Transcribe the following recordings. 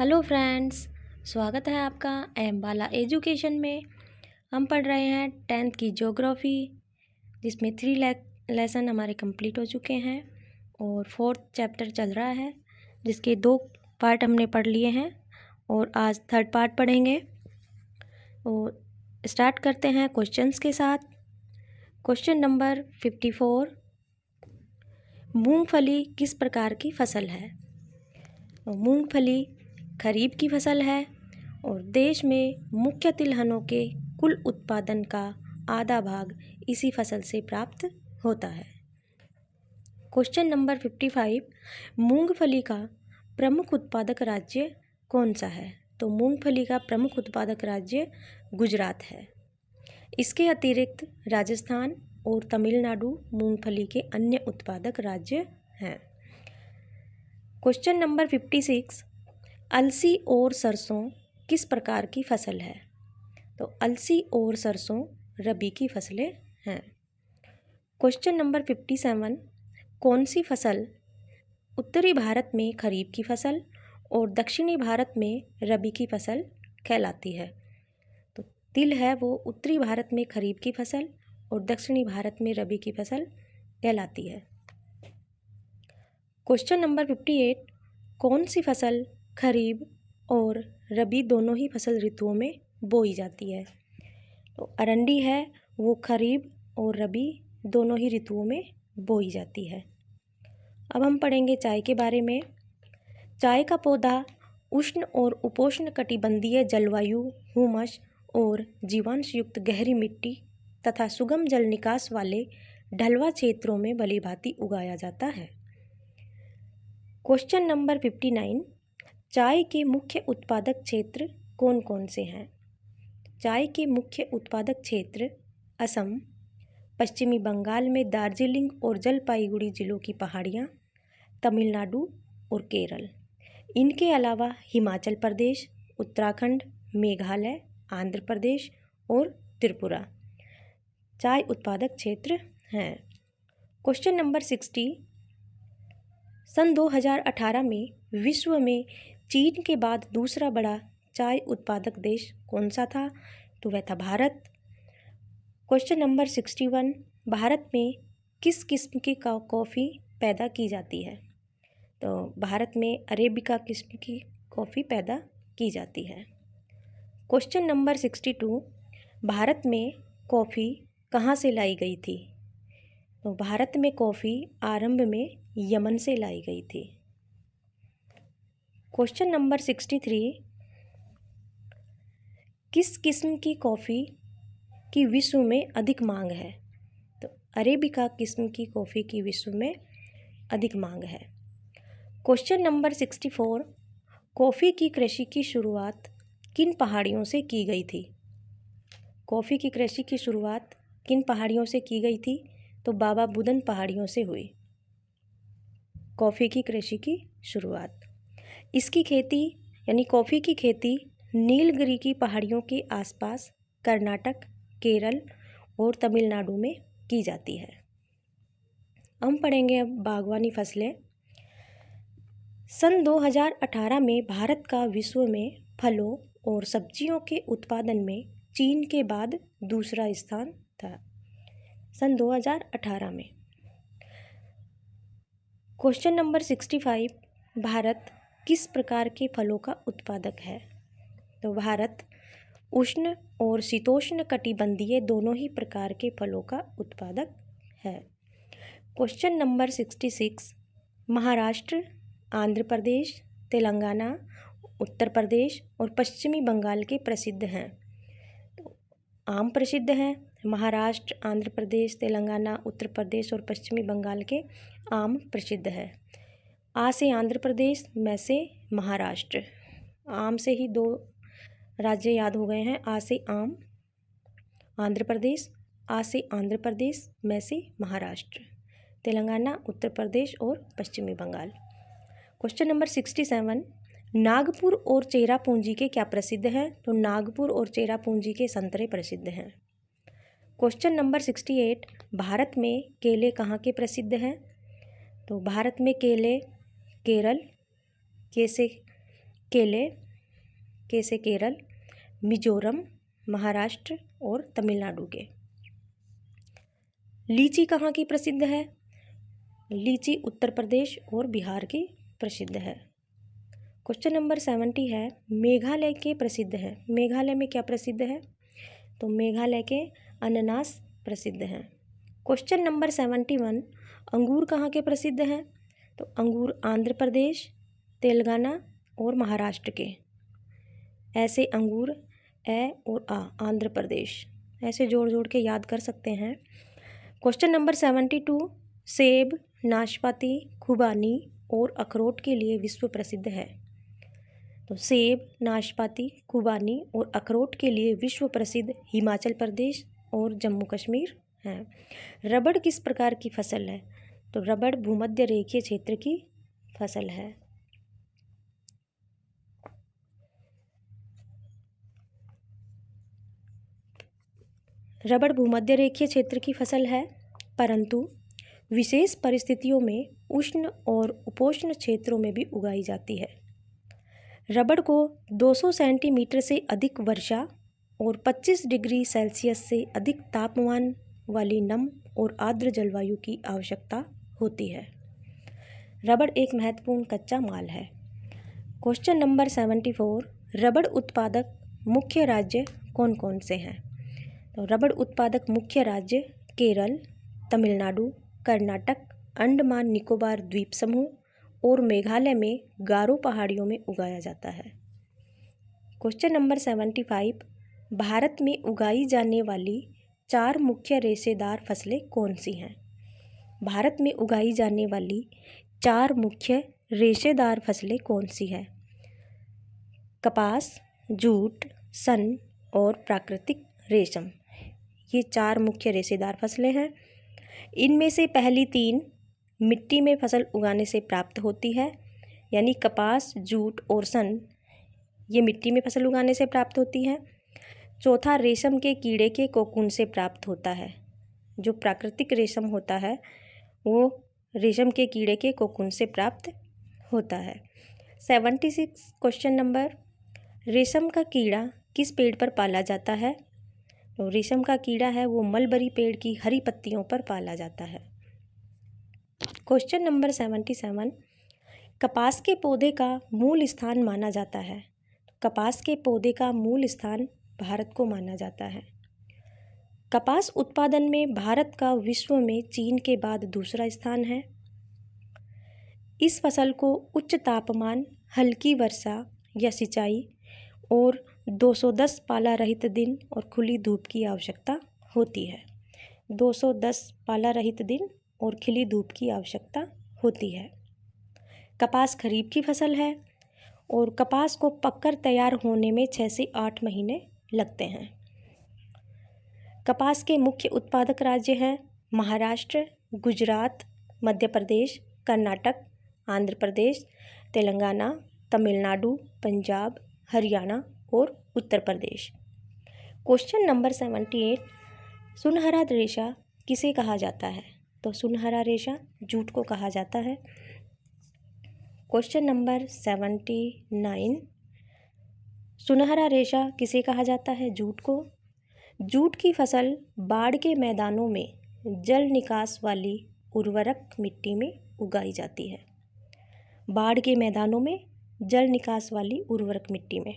Hello friends, स्वागत है आपका एम बाला एजुकेशन में। हम पढ़ रहे हैं 10th की ज्योग्राफी, जिसमें 3 लेसन हमारे कंप्लीट हो चुके हैं और 4th चैप्टर चल रहा है, जिसके 2 पार्ट हमने पढ़ लिए हैं और आज 3rd पार्ट पढ़ेंगे। और स्टार्ट करते हैं क्वेश्चंस के साथ। क्वेश्चन नंबर 54, मूंगफली किस प्रकार की फसल है? मूंगफली खरीफ की फसल है और देश में मुख्य तिलहनों के कुल उत्पादन का आधा भाग इसी फसल से प्राप्त होता है। क्वेश्चन नंबर 55, मूंगफली का प्रमुख उत्पादक राज्य कौन सा है? तो मूंगफली का प्रमुख उत्पादक राज्य गुजरात है। इसके अतिरिक्त राजस्थान और तमिलनाडु मूंगफली के अन्य उत्पादक राज्य हैं। क्वेश्चन नंबर 56, अलसी और सरसों किस प्रकार की फसल है? तो अलसी और सरसों रबी की फसलें हैं। क्वेश्चन नंबर 57, कौन सी फसल उत्तरी भारत में खरीफ की फसल और दक्षिणी भारत में रबी की फसल कहलाती है? तो तिल है वो उत्तरी भारत में खरीफ की फसल और दक्षिणी भारत में रबी की फसल कहलाती है। क्वेश्चन नंबर 58, कौन सी फसल खरीफ और रबी दोनों ही फसल ऋतुओं में बोई जाती है? तो अरंडी है वो खरीफ और रबी दोनों ही ऋतुओं में बोई जाती है। अब हम पढ़ेंगे चाय के बारे में। चाय का पौधा उष्ण और उपोष्ण कटिबंधीय जलवायु, हुमस और जीवांश युक्त गहरी मिट्टी तथा सुगम जल निकास वाले ढलवा क्षेत्रों में भलीभांति उगाया जाता है। क्वेश्चन नंबर 59, चाय के मुख्य उत्पादक क्षेत्र कौन कौन से हैं? चाय के मुख्य उत्पादक क्षेत्र असम, पश्चिमी बंगाल में दार्जिलिंग और जलपाईगुड़ी जिलों की पहाड़ियाँ, तमिलनाडु और केरल। इनके अलावा हिमाचल प्रदेश, उत्तराखंड, मेघालय, आंध्र प्रदेश और त्रिपुरा चाय उत्पादक क्षेत्र हैं। क्वेश्चन नंबर 60, सन 2018 में विश्व में चीन के बाद दूसरा बड़ा चाय उत्पादक देश कौन सा था? तो वह था भारत। क्वेश्चन नंबर 61, भारत में किस किस्म की कॉफ़ी पैदा की जाती है? तो भारत में अरेबिका किस्म की कॉफ़ी पैदा की जाती है। क्वेश्चन नंबर 62, भारत में कॉफ़ी कहाँ से लाई गई थी? तो भारत में कॉफ़ी आरंभ में यमन से लाई गई थी। क्वेश्चन नंबर 63, किस किस्म की कॉफ़ी की विश्व में अधिक मांग है? तो अरेबिका किस्म की कॉफ़ी की विश्व में अधिक मांग है। क्वेश्चन नंबर 64, कॉफ़ी की कृषि की शुरुआत किन पहाड़ियों से की गई थी? कॉफ़ी की कृषि की शुरुआत किन पहाड़ियों से की गई थी? तो बाबा बुदन पहाड़ियों से हुई कॉफ़ी की कृषि की शुरुआत। इसकी खेती यानी कॉफ़ी की खेती नीलगिरी की पहाड़ियों के आसपास कर्नाटक, केरल और तमिलनाडु में की जाती है। हम पढ़ेंगे अब बागवानी फसलें। सन 2018 में भारत का विश्व में फलों और सब्जियों के उत्पादन में चीन के बाद दूसरा स्थान था। सन 2018 में। क्वेश्चन नंबर 65, भारत किस प्रकार के फलों का उत्पादक है? तो भारत उष्ण और शीतोष्ण कटिबंधीय दोनों ही प्रकार के फलों का उत्पादक है। क्वेश्चन नंबर 66, महाराष्ट्र, आंध्र प्रदेश, तेलंगाना, उत्तर प्रदेश और पश्चिमी बंगाल के प्रसिद्ध हैं। तो आम प्रसिद्ध हैं महाराष्ट्र, आंध्र प्रदेश, तेलंगाना, उत्तर प्रदेश और पश्चिमी बंगाल के आम प्रसिद्ध है। आ से आंध्र प्रदेश, मैं से महाराष्ट्र। आम से ही 2 राज्य याद हो गए हैं। आ से आम आंध्र प्रदेश, आ से आंध्र प्रदेश, मैं से महाराष्ट्र, तेलंगाना, उत्तर प्रदेश और पश्चिमी बंगाल। क्वेश्चन नंबर 67, नागपुर और चेरापूंजी के क्या प्रसिद्ध हैं? तो नागपुर और चेरापूंजी के संतरे प्रसिद्ध हैं। क्वेश्चन नंबर 68, भारत में केले कहाँ के प्रसिद्ध हैं? तो भारत में केले केरल के से केले, के से केरल, मिजोरम, महाराष्ट्र और तमिलनाडु के। लीची कहाँ की प्रसिद्ध है? लीची उत्तर प्रदेश और बिहार की प्रसिद्ध है। क्वेश्चन नंबर 70 है, मेघालय के प्रसिद्ध है। मेघालय में क्या प्रसिद्ध है? तो मेघालय के अनानास प्रसिद्ध हैं। क्वेश्चन नंबर 71, अंगूर कहाँ के प्रसिद्ध हैं? तो अंगूर आंध्र प्रदेश, तेलंगाना और महाराष्ट्र के। ऐसे अंगूर ए और आ, आंध्र प्रदेश, ऐसे जोड़ जोड़ के याद कर सकते हैं। क्वेश्चन नंबर 72, सेब, नाशपाती, खुबानी और अखरोट के लिए विश्व प्रसिद्ध है। तो सेब, नाशपाती, खुबानी और अखरोट के लिए विश्व प्रसिद्ध हिमाचल प्रदेश और जम्मू कश्मीर हैं। रबड़ किस प्रकार की फसल है? तो रबड़ भूमध्य रेखीय क्षेत्र की फसल है। रबड़ भूमध्य रेखीय क्षेत्र की फसल है, परंतु विशेष परिस्थितियों में उष्ण और उपोष्ण क्षेत्रों में भी उगाई जाती है। रबड़ को 200 सेंटीमीटर से अधिक वर्षा और 25 डिग्री सेल्सियस से अधिक तापमान वाली नम और आर्द्र जलवायु की आवश्यकता होती है। रबड़ एक महत्वपूर्ण कच्चा माल है। क्वेश्चन नंबर 74, रबड़ उत्पादक मुख्य राज्य कौन कौन से हैं? तो रबड़ उत्पादक मुख्य राज्य केरल, तमिलनाडु, कर्नाटक, अंडमान निकोबार द्वीप समूह और मेघालय में गारो पहाड़ियों में उगाया जाता है। क्वेश्चन नंबर 75, भारत में उगाई जाने वाली 4 मुख्य रेशेदार फसलें कौन सी हैं? भारत में उगाई जाने वाली 4 मुख्य रेशेदार फसलें कौन सी हैं? कपास, जूट, सन और प्राकृतिक रेशम, ये 4 मुख्य रेशेदार फसलें हैं। इनमें से पहली 3 मिट्टी में फसल उगाने से प्राप्त होती है, यानी कपास, जूट और सन, ये मिट्टी में फसल उगाने से प्राप्त होती है। चौथा रेशम के कीड़े के कोकून से प्राप्त होता है। जो प्राकृतिक रेशम होता है वो रेशम के कीड़े के कोकून से प्राप्त होता है। 76 क्वेश्चन नंबर, रेशम का कीड़ा किस पेड़ पर पाला जाता है? तो रेशम का कीड़ा है वो मलबरी पेड़ की हरी पत्तियों पर पाला जाता है। क्वेश्चन नंबर 77, कपास के पौधे का मूल स्थान माना जाता है। कपास के पौधे का मूल स्थान भारत को माना जाता है। कपास उत्पादन में भारत का विश्व में चीन के बाद दूसरा स्थान है। इस फसल को उच्च तापमान, हल्की वर्षा या सिंचाई और 210 पाला रहित दिन और खुली धूप की आवश्यकता होती है। 210 पाला रहित दिन और खिली धूप की आवश्यकता होती है। कपास खरीफ की फसल है और कपास को पककर तैयार होने में 6 से 8 महीने लगते हैं। कपास के मुख्य उत्पादक राज्य हैं महाराष्ट्र, गुजरात, मध्य प्रदेश, कर्नाटक, आंध्र प्रदेश, तेलंगाना, तमिलनाडु, पंजाब, हरियाणा और उत्तर प्रदेश। क्वेश्चन नंबर 78, सुनहरा रेशा किसे कहा जाता है? तो सुनहरा रेशा जूट को कहा जाता है। क्वेश्चन नंबर 79, सुनहरा रेशा किसे कहा जाता है? जूट को। जूट की फसल बाढ़ के मैदानों में जल निकास वाली उर्वरक मिट्टी में उगाई जाती है। बाढ़ के मैदानों में जल निकास वाली उर्वरक मिट्टी में।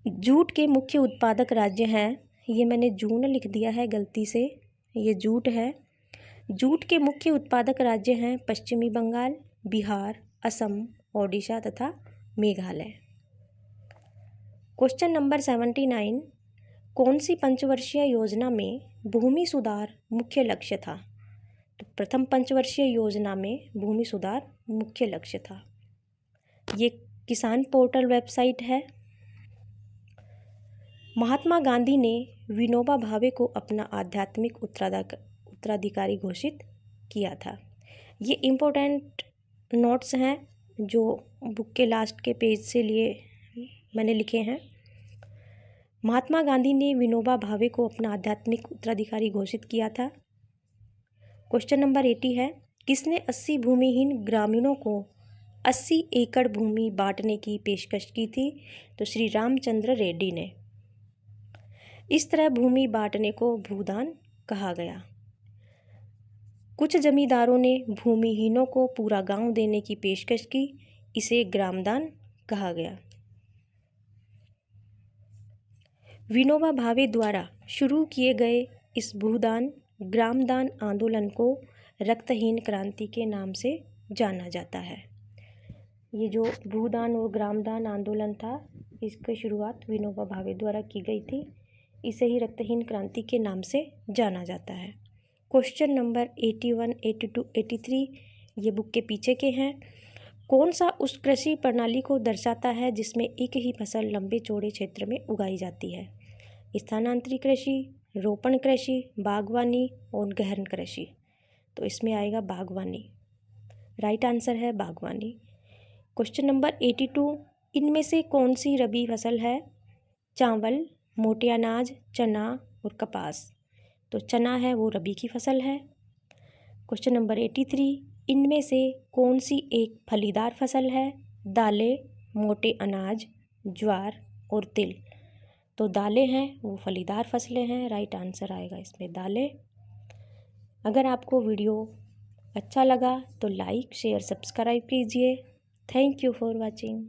जूट के मुख्य उत्पादक राज्य हैं, ये मैंने जून लिख दिया है गलती से, ये जूट है। जूट के मुख्य उत्पादक राज्य हैं पश्चिमी बंगाल, बिहार, असम, ओडिशा तथा मेघालय। क्वेश्चन नंबर 79, कौन सी पंचवर्षीय योजना में भूमि सुधार मुख्य लक्ष्य था? तो प्रथम पंचवर्षीय योजना में भूमि सुधार मुख्य लक्ष्य था। ये किसान पोर्टल वेबसाइट है। महात्मा गांधी ने विनोबा भावे को अपना आध्यात्मिक उत्तराधिकारी घोषित किया था। ये इम्पोर्टेंट नोट्स हैं जो बुक के लास्ट के पेज से लिए मैंने लिखे हैं। महात्मा गांधी ने विनोबा भावे को अपना आध्यात्मिक उत्तराधिकारी घोषित किया था। क्वेश्चन नंबर 80 है, किसने 80 भूमिहीन ग्रामीणों को 80 एकड़ भूमि बांटने की पेशकश की थी? तो श्री रामचंद्र रेड्डी ने। इस तरह भूमि बांटने को भूदान कहा गया। कुछ जमींदारों ने भूमिहीनों को पूरा गांव देने की पेशकश की, इसे ग्रामदान कहा गया। विनोबा भावे द्वारा शुरू किए गए इस भूदान ग्रामदान आंदोलन को रक्तहीन क्रांति के नाम से जाना जाता है। ये जो भूदान और ग्रामदान आंदोलन था, इसकी शुरुआत विनोबा भावे द्वारा की गई थी, इसे ही रक्तहीन क्रांति के नाम से जाना जाता है। क्वेश्चन नंबर 81, 82, 83 ये बुक के पीछे के हैं। कौन सा उस कृषि प्रणाली को दर्शाता है जिसमें एक ही फसल लंबे चौड़े क्षेत्र में उगाई जाती है? स्थानांतरी कृषि, रोपण कृषि, बागवानी और गहन कृषि। तो इसमें आएगा बागवानी। राइट आंसर है बागवानी। क्वेश्चन नंबर 82, इनमें से कौन सी रबी फसल है? चावल, मोटे अनाज, चना और कपास। तो चना है वो रबी की फसल है। क्वेश्चन नंबर 83, इनमें से कौन सी एक फलीदार फसल है? दालें, मोटे अनाज, ज्वार और तिल। तो दालें हैं वो फलीदार फसलें हैं। राइट आंसर आएगा इसमें दालें। अगर आपको वीडियो अच्छा लगा तो लाइक, शेयर, सब्सक्राइब कीजिए। Thank you for watching.